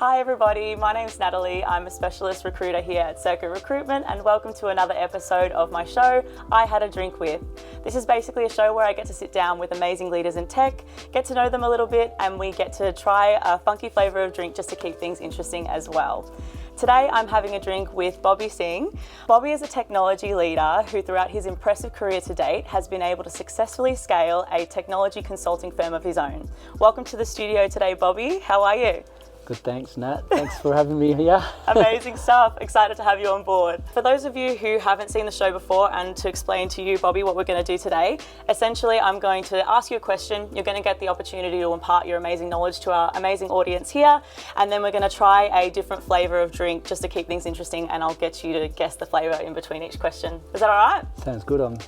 Hi everybody, my name's Natalie. I'm a specialist recruiter here at Circuit Recruitment and welcome to another episode of my show, I Had a Drink With. This is basically a show where I get to sit down with amazing leaders in tech, get to know them a little bit, and we get to try a funky flavour of drink just to keep things interesting as well. Today I'm having a drink with Bobby Singh. Bobby is a technology leader who throughout his impressive career to date has been able to successfully scale a technology consulting firm of his own. Welcome to the studio today, Bobby. How are you? Good, thanks Nat. Thanks for having me here. Amazing stuff. Excited to have you on board. For those of you who haven't seen the show before, and to explain to you, Bobby, what we're going to do today, essentially I'm going to ask you a question. You're going to get the opportunity to impart your amazing knowledge to our amazing audience here, and then we're going to try a different flavour of drink just to keep things interesting, and I'll get you to guess the flavour in between each question. Is that all right? Sounds good. I'm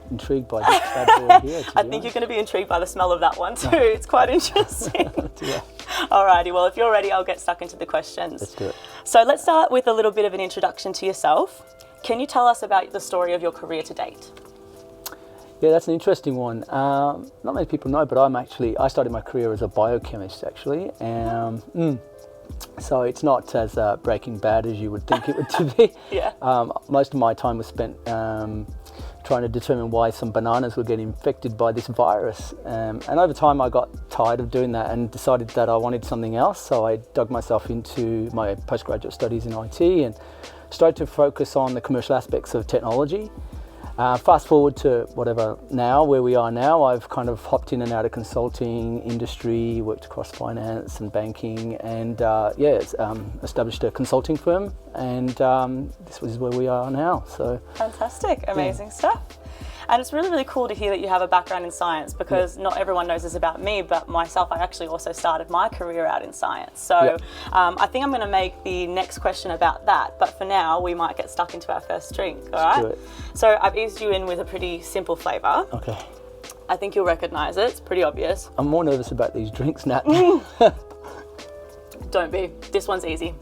intrigued by this bad boy here. I think you're going to be intrigued by the smell of that one too. It's quite interesting. Yeah. Alrighty, well if you're ready, I'll get stuck into the questions. Let's do it. So let's start with a little bit of an introduction to yourself. Can you tell us about the story of your career to date? Yeah, that's an interesting one. Not many people know, but I started my career as a biochemist actually. So it's not as Breaking Bad as you would think it would be. Yeah. Most of my time was spent trying to determine why some bananas were getting infected by this virus. And over time I got tired of doing that and decided that I wanted something else. So I dug myself into my postgraduate studies in IT and started to focus on the commercial aspects of technology. Fast forward to where we are now, I've kind of hopped in and out of consulting industry, worked across finance and banking, and established a consulting firm, and this is where we are now. So fantastic, amazing stuff. And it's really, really cool to hear that you have a background in science, because not everyone knows this about me, but myself, I actually also started my career out in science. So I think I'm going to make the next question about that. But for now, we might get stuck into our first drink, all right? Let's do it. So I've eased you in with a pretty simple flavour. Okay. I think you'll recognise it. It's pretty obvious. I'm more nervous about these drinks, Nat. Don't be. This one's easy.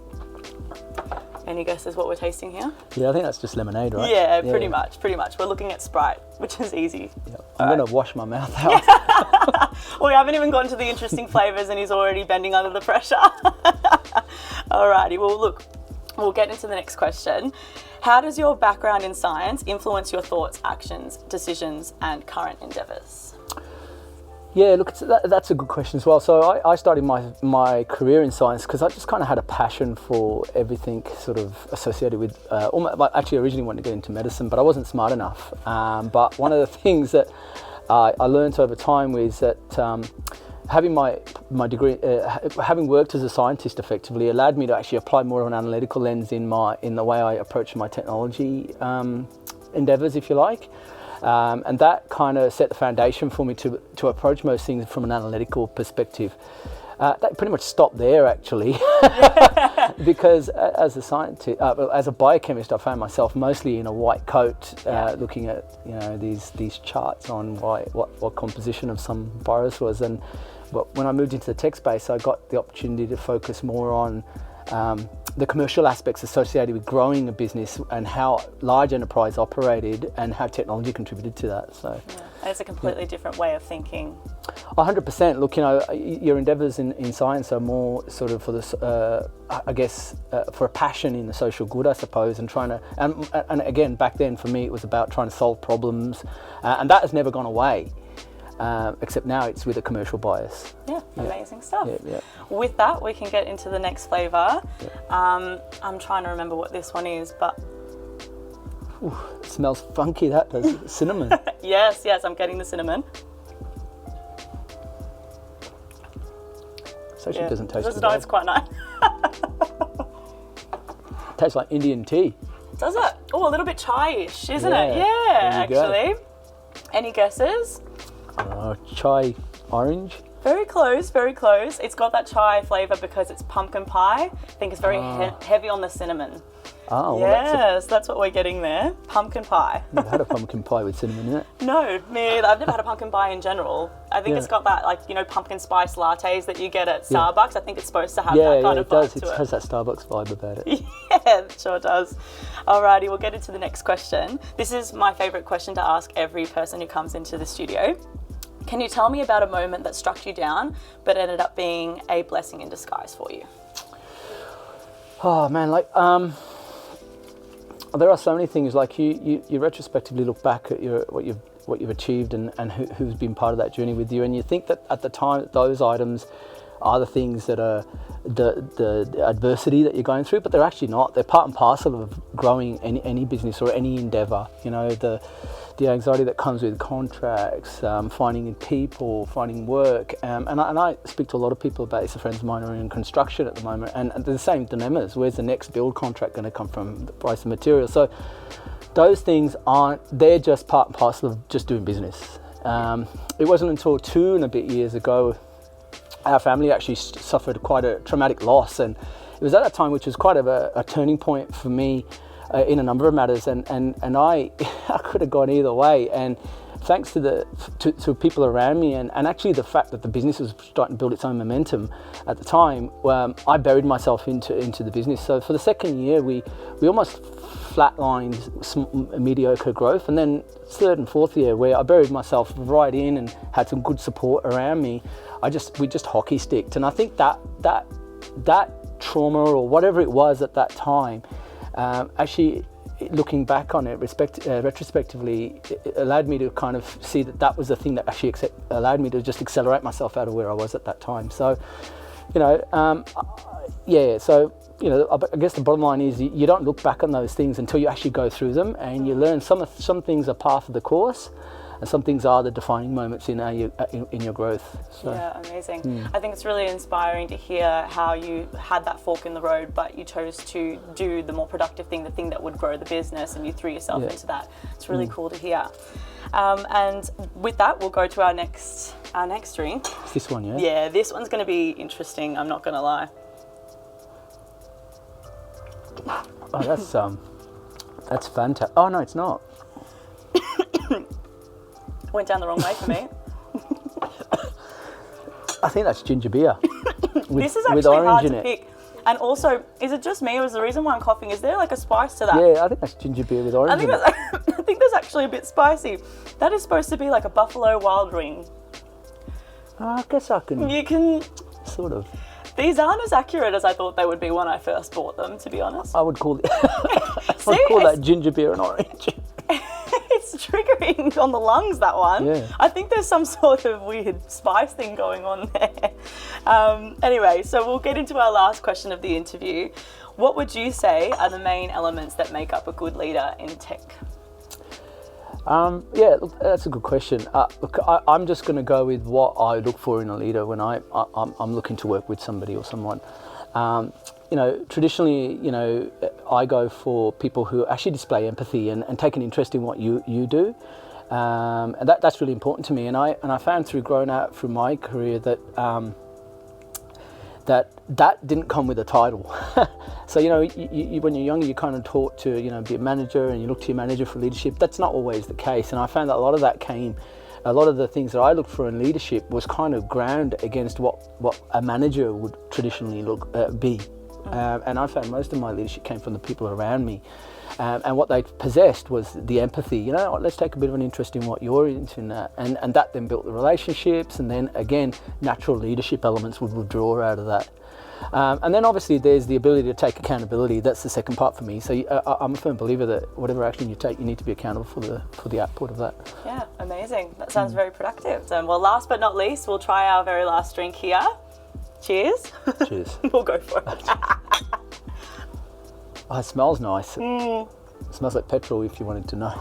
Any guesses what we're tasting here? Yeah, I think that's just lemonade, right? Yeah, pretty much. We're looking at Sprite, which is easy. Yeah. I'm going to wash my mouth out. Well, we haven't even gotten to the interesting flavours and he's already bending under the pressure. Alrighty, well look, we'll get into the next question. How does your background in science influence your thoughts, actions, decisions and current endeavours? Yeah, look, that's a good question as well. So I started my career in science because I just kind of had a passion for everything sort of associated with, actually originally wanted to get into medicine, but I wasn't smart enough. But one of the things that I learned over time was that having my degree, having worked as a scientist effectively, allowed me to actually apply more of an analytical lens in the way I approach my technology endeavours, if you like. And that kind of set the foundation for me to approach most things from an analytical perspective. That pretty much stopped there actually, because as a scientist, as a biochemist, I found myself mostly in a white coat, looking at these charts on what composition of some virus was. And when I moved into the tech space, I got the opportunity to focus more on the commercial aspects associated with growing a business and how large enterprise operated and how technology contributed to that. So it's a completely different way of thinking. 100%. Look, your endeavours in science are more sort of for this, for a passion in the social good, I suppose, and trying to, and again, back then for me, it was about trying to solve problems, and that has never gone away. Except now it's with a commercial bias. Yeah, amazing stuff. Yeah. With that, we can get into the next flavour. I'm trying to remember what this one is, but... Ooh, it smells funky, that does. Cinnamon. Yes, I'm getting the cinnamon. So it doesn't taste good. It's quite nice. It tastes like Indian tea. Does it? Oh, a little bit chai-ish, isn't it? Yeah, actually. Any guesses? Chai orange. Very close. It's got that chai flavour because it's pumpkin pie. I think it's very heavy on the cinnamon. Oh, well, that's what we're getting there. Pumpkin pie. You've had a pumpkin pie with cinnamon in it? No, me either. I've never had a pumpkin pie in general. I think it's got that, pumpkin spice lattes that you get at Starbucks. I think it's supposed to have that kind of vibe to it. It has that Starbucks vibe about it. Yeah, it sure does. Alrighty, we'll get into the next question. This is my favourite question to ask every person who comes into the studio. Can you tell me about a moment that struck you down but ended up being a blessing in disguise for you? Oh man, like there are so many things. Like you retrospectively look back at what you've achieved and who's been part of that journey with you, and you think that at the time those items are the things that are the adversity that you're going through, but they're actually not. They're part and parcel of growing any business or any endeavor. You know, the anxiety that comes with contracts, finding people, finding work, and I speak to a lot of people about this. Friends of mine are in construction at the moment, and the same dilemmas. Where's the next build contract going to come from? The price of material. So those things they're just part and parcel of just doing business. It wasn't until 2 and a bit years ago our family actually suffered quite a traumatic loss, and it was at that time which was quite of a turning point for me in a number of matters, and I could have gone either way, and thanks to people around me and actually the fact that the business was starting to build its own momentum at the time, I buried myself into the business. So for the second year we almost flatlined some mediocre growth, and then third and fourth year where I buried myself right in and had some good support around me, we just hockey sticked. And I think that trauma or whatever it was at that time, actually looking back on it retrospectively, it allowed me to kind of see that was the thing that actually allowed me to just accelerate myself out of where I was at that time. So, you know, so, you know, I guess the bottom line is you don't look back on those things until you actually go through them, and you learn some things are part of the course, and some things are the defining moments in your growth. So. Yeah, amazing. I think it's really inspiring to hear how you had that fork in the road, but you chose to do the more productive thing, the thing that would grow the business, and you threw yourself into that. It's really cool to hear. And with that, we'll go to our next drink. It's this one, yeah? Yeah, this one's going to be interesting, I'm not going to lie. Oh, that's fantastic. Oh no, it's not. Went down the wrong way for me. I think that's ginger beer. This is actually hard to pick. And also, is it just me, or is the reason why I'm coughing, is there like a spice to that? Yeah, I think that's ginger beer with orange in it. I think that's actually a bit spicy. That is supposed to be like a buffalo wild ring. I guess you can sort of. These aren't as accurate as I thought they would be when I first bought them, to be honest. I would call that ginger beer and orange. It's triggering on the lungs, that one. Yeah. I think there's some sort of weird spice thing going on there. Anyway, so we'll get into our last question of the interview. What would you say are the main elements that make up a good leader in tech? Yeah, look, that's a good question. Look, I'm just going to go with what I look for in a leader when I'm looking to work with somebody or someone. You know, traditionally, you know, I go for people who actually display empathy and take an interest in what you do, and that's really important to me. And I found growing out through my career that that didn't come with a title. So, you know, when you're younger, you're kind of taught to, you know, be a manager, and you look to your manager for leadership. That's not always the case. And I found that a lot of the things that I looked for in leadership was kind of ground against what a manager would traditionally be. And I found most of my leadership came from the people around me. And what they possessed was the empathy. You know, let's take a bit of an interest in what you're into in that. And that then built the relationships, and then again, natural leadership elements would withdraw out of that. And then obviously there's the ability to take accountability. That's the second part for me. So I'm a firm believer that whatever action you take, you need to be accountable for the output of that. Yeah, amazing. That sounds very productive. Well, last but not least, we'll try our very last drink here. Cheers. Cheers. We'll go for it. Oh, it smells nice. It smells like petrol, if you wanted to know.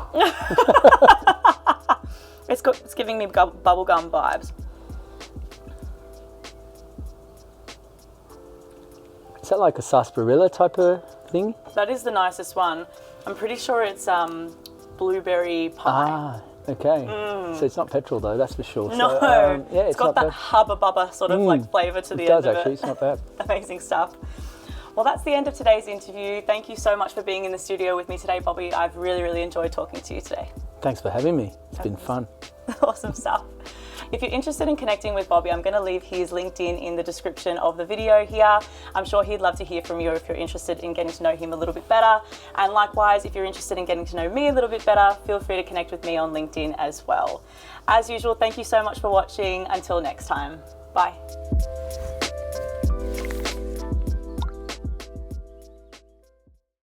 It's giving me bubblegum vibes. Is that like a sarsaparilla type of thing? That is the nicest one. I'm pretty sure it's blueberry pie. Ah, okay. So it's not petrol though, that's for sure. No, so, yeah, it's got that hubba bubba sort of like flavour to the end of it. It does actually, it's not bad. Amazing stuff. Well, that's the end of today's interview. Thank you so much for being in the studio with me today, Bobby. I've really, really enjoyed talking to you today. Thanks for having me. It's been fun. Awesome stuff. If you're interested in connecting with Bobby, I'm going to leave his LinkedIn in the description of the video here. I'm sure he'd love to hear from you if you're interested in getting to know him a little bit better. And likewise, if you're interested in getting to know me a little bit better, feel free to connect with me on LinkedIn as well. As usual, thank you so much for watching. Until next time, bye.